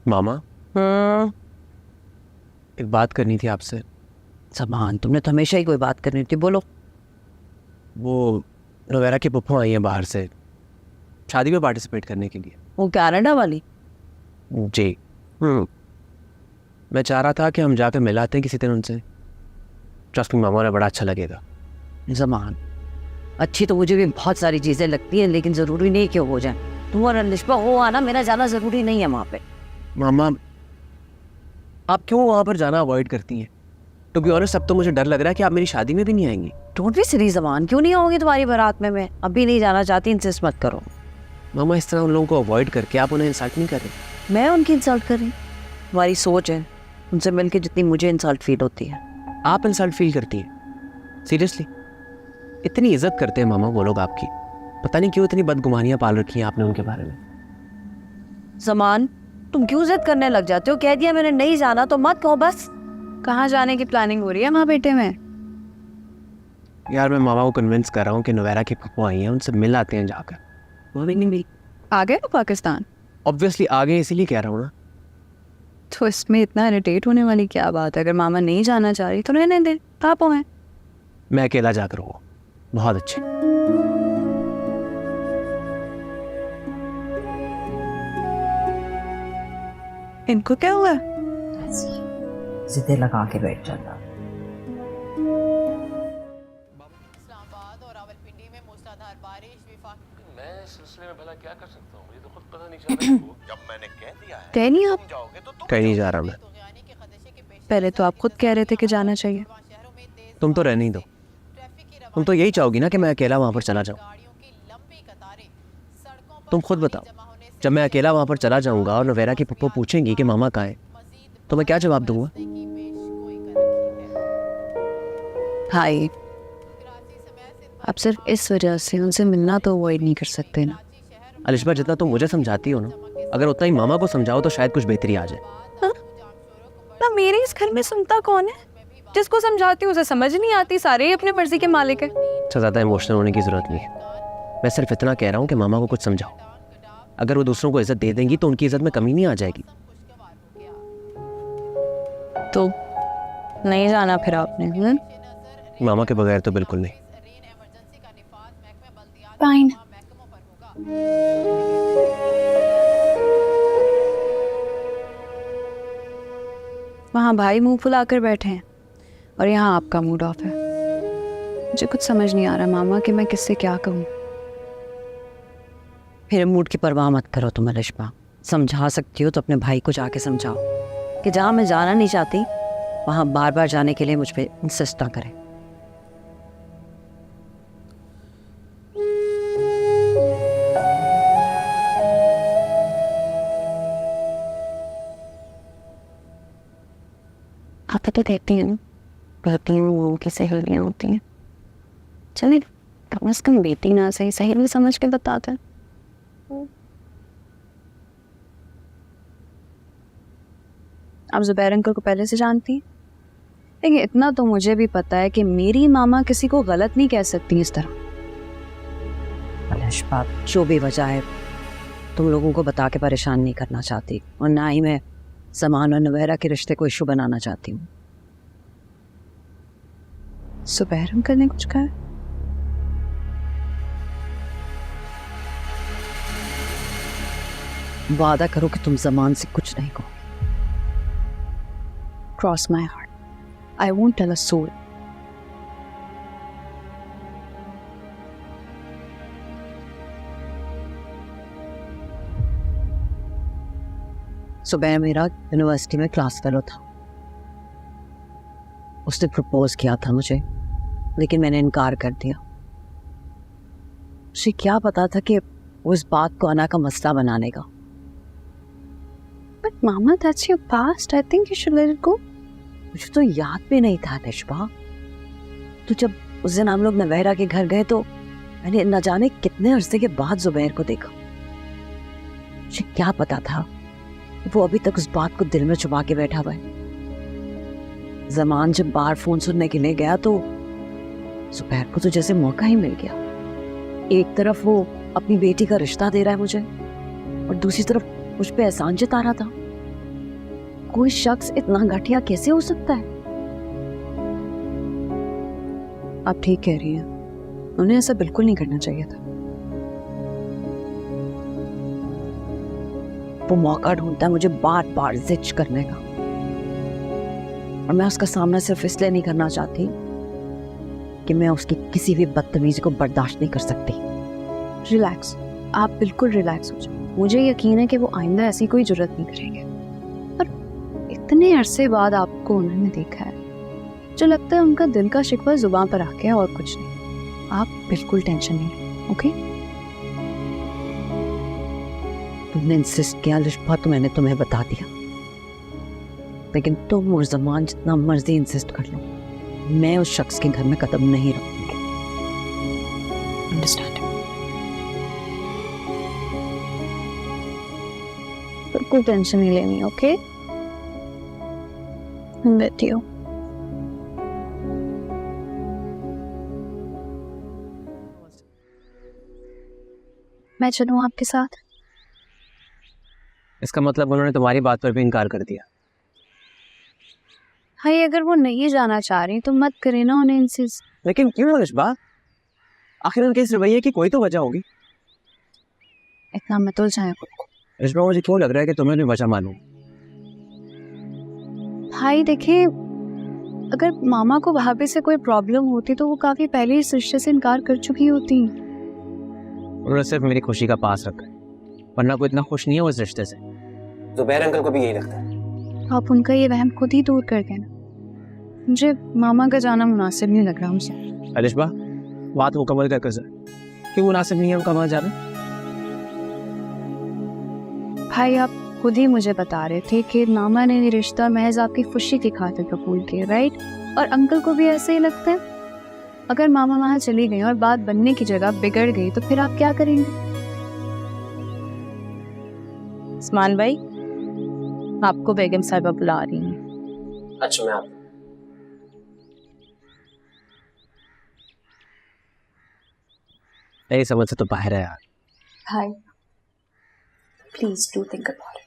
मामा, हम्म। एक बात करनी थी आपसे। समान, तुमने तो हमेशा ही कोई बात करनी थी, बोलो। वो नोवेरा की पप्पू आई है बाहर से शादी में पार्टिसिपेट करने के लिए। वो कनाडा वाली? जी। मैं चाह रहा था कि हम जाकर मिलाते हैं किसी दिन उनसे। ट्रस्ट मी मामा, उन्हें बड़ा अच्छा लगेगा। जमान, अच्छी तो मुझे भी बहुत सारी चीजें लगती हैं, लेकिन जरूरी नहीं कि हो जाए। तुम और निष्पा हो आना, मेरा जाना जरूरी नहीं है वहाँ पे। मामा, आप क्यों वहाँ पर जाना अवॉइड करती हैं? टू बी ऑनेस्ट, अब तो मुझे डर लग रहा है कि आप मेरी शादी में भी नहीं आएंगी। डोंट बी सिली जमान, क्यों नहीं आऊंगी तुम्हारी बारात में? मैं अभी नहीं जाना चाहती, इंसिस्ट मत करो। मामा, इस तरह उन लोगों को अवॉइड करके आप उन्हें इंसल्ट नहीं कर रहे। मैं उनकी इंसल्ट कर रही? तुम्हारी सोच है, उनसे मिलके जितनी मुझे इंसल्ट फील होती है। आप इंसल्ट फील करती हैं? सीरियसली? इतनी इज्जत करते हैं मामा वो लोग आपकी, पता नहीं क्यों इतनी बदगुमानियां पाल रखी हैं आपने उनके बारे में। जमान, तुम क्यों जिद करने लग जाते हो? कह दिया मैंने नहीं जाना तो मत कहो बस। कहाँ जाने की प्लानिंग हो रही है माँ बेटे में? यार, मैं मामा को कन्विंस कर रहा हूँ कि नोवेरा की पप्पू आई हैं, उनसे मिल आते हैं जाकर। वो भी नहीं मिली। आ गए हो पाकिस्तान? ऑब्वियसली आगे, इसीलिए कह रहा हूँ ना। तो इसमें इतना इरिटेट होने वाली क्या बात है? अगर मामा नहीं जाना चाह रही तो रहने दे, पापो हैं। मैं अकेला जाकर हूँ। बहुत अच्छे। इनको क्या हुआ? जिदे लगा के बैठ जाता। इस्लामाबाद और रावलपिंडी में मूसलाधार बारिश मैं इस सिलसिले में भला क्या कर सकता हूँ? मुझे तो खुद पता नहीं चल रहा है। जब मैंने कह दिया है कह नहीं आप? तुम जाओगे तो तुम कहीं नहीं जा रहा मैं। पहले तो आप खुद कह रहे थे कि जाना चाहिए। तुम तो रहने ही दो। तुम तो यही चाहोगी ना कि मैं अकेला वहां पर चला जाऊं। तुम खुद बताओ, जब मैं अकेला वहां पर चला जाऊंगा और नोवेरा की पप्पू पूछेंगी कि मामा कहाँ है, तो मैं क्या जवाब दूंगा? भाई, आप सिर्फ इस वजह से उनसे मिलना तो अवॉइड नहीं कर सकते ना। अलिशबा, जितना तुम मुझे समझाती हो ना, अगर उतना ही मामा को समझाओ तो शायद कुछ बेहतरी आ जाए। ना मेरे इस घर में सुनता कौन है? जिसको समझाती हूँ उसे समझ नहीं आती, सारे ही अपने मर्जी के मालिक है। अच्छा, ज़्यादा इमोशनल होने की ज़रूरत नहीं है। मैं सिर्फ इतना कह रहा हूँ कि मामा को कुछ समझाओ। अगर वो दूसरों को इज्जत दे देंगी तो उनकी इज्जत में कमी नहीं आ जाएगी। तो नहीं जाना फिर आपने? मामा के बगैर तो बिल्कुल नहीं। फाइन। वहाँ भाई मुंह फुलाकर बैठे हैं और यहाँ आपका मूड ऑफ है। मुझे कुछ समझ नहीं आ रहा मामा कि मैं किससे क्या कहूँ। मेरे मूड की परवाह मत करो तुम अलिशबा। समझा सकती हो तो अपने भाई को जाके समझाओ कि जहाँ मैं जाना नहीं चाहती वहाँ बार बार जाने के लिए मुझ पर इंसिस्ट ना करें। आप तो देखती हैं ना, कहती हैं वो की सहेलियाँ होती हैं। चलिए कम से कम बेटी ना सही सहेली समझ के बताते हैं। आप जुबैर अंकल को पहले से जानती हैं, लेकिन इतना तो मुझे भी पता है कि मेरी मामा किसी को गलत नहीं कह सकती इस तरह। अलिशबा, जो भी वजह है तुम लोगों को बता के परेशान नहीं करना चाहती, और ना ही मैं समान और नवेरा के रिश्ते को इशू बनाना चाहती हूँ। जुबैर अंकल ने कुछ कहा? वादा करो कि तुम जमान से कुछ नहीं कहो। Cross my heart. I won't tell a soul. सुबह मेरा यूनिवर्सिटी में क्लास फेलो था। उसने प्रपोज किया था मुझे, लेकिन मैंने इनकार कर दिया। उसे क्या पता था कि वो इस बात को अना का मसला बना लेगा। But Mama, that's your past. I think you should let it go. मुझे तो याद भी नहीं था निष्पा। तो जब उस दिन हम लोग नवेरा के घर गए तो मैंने न जाने कितने अरसे के बाद जुबैर को देखा। मुझे क्या पता था वो अभी तक उस बात को दिल में छुपा के बैठा हुआ है। जमान जब बाहर फोन सुनने के लिए गया तो जुबैर को तो जैसे मौका ही मिल गया। एक तरफ वो अपनी बेटी का रिश्ता दे रहा है मुझे, और दूसरी तरफ मुझ पे एहसान जता रहा था। कोई शख्स इतना घटिया कैसे हो सकता है? आप ठीक कह रही हैं, उन्हें ऐसा बिल्कुल नहीं करना चाहिए था। वो मौका ढूंढता है मुझे बार बार जिच करने का, और मैं उसका सामना सिर्फ इसलिए नहीं करना चाहती कि मैं उसकी किसी भी बदतमीजी को बर्दाश्त नहीं कर सकती। रिलैक्स, आप बिल्कुल रिलैक्स हो जाओ। मुझे यकीन है कि वो आइंदा ऐसी कोई जरूरत नहीं करेंगे। पर इतने अरसे बाद आपको उन्होंने देखा है, जो लगता है उनका दिल का शिकवा जुबान पर आ गया और कुछ नहीं। आप बिल्कुल टेंशन नहीं लें, ओके? तुमने इंसिस्ट किया लिशबा, तो मैंने तुम्हें बता दिया, लेकिन तुम और जमान जितना मर्जी इंसिस्ट कर लो, मैं उस शख्स के घर में कदम नहीं रखूंगी। अंडरस्टैंड। बिल्कुल टेंशन नहीं लेनी, ओके? बैठी हो। मैं चलूं आपके साथ? इसका मतलब उन्होंने तुम्हारी बात पर भी इनकार कर दिया। भाई अगर वो नहीं जाना चाह रही तो मत करे ना उन्हें इंसिस्ट। लेकिन क्यों लिशबा? आखिर उनके इस रवैये की कोई तो वजह होगी। इतना मत उलझाएं खुद को। लिशबा, मुझे क्यों लग रहा है कि तुम्हें भी वजह मालूम। भाई देखिए, अगर मामा को भाभी से कोई प्रॉब्लम होती तो वो काफी पहले इस रिश्ते से इनकार कर चुकी होती। उन्होंने सिर्फ मेरी खुशी का पास रखा है, वरना कोई इतना खुश नहीं है उस रिश्ते से। ज़ुबैर अंकल को भी यही लगता है। आप उनका ये वहम खुद ही दूर कर देना। मुझे मामा का जाना मुनासिब नहीं लग रहा मुझे। लिशबा, बात मुकम्मल कर सर, क्यों मुनासिब नहीं है उनका वहाँ जाना? भाई आप खुद ही मुझे बता रहे थे कि मामा ने ये रिश्ता महज आपकी खुशी की खातिर कबूल किया, राइट? और अंकल को भी ऐसे ही लगता है। अगर मामा वहाँ चली गई और बात बनने की जगह बिगड़ गई तो फिर आप क्या करेंगे? उस्मान भाई, आपको बेगम साहिबा बुला रही हैं। अच्छा, मैं आप नहीं समझ से तो बाहर है यार। भाई please do think about it.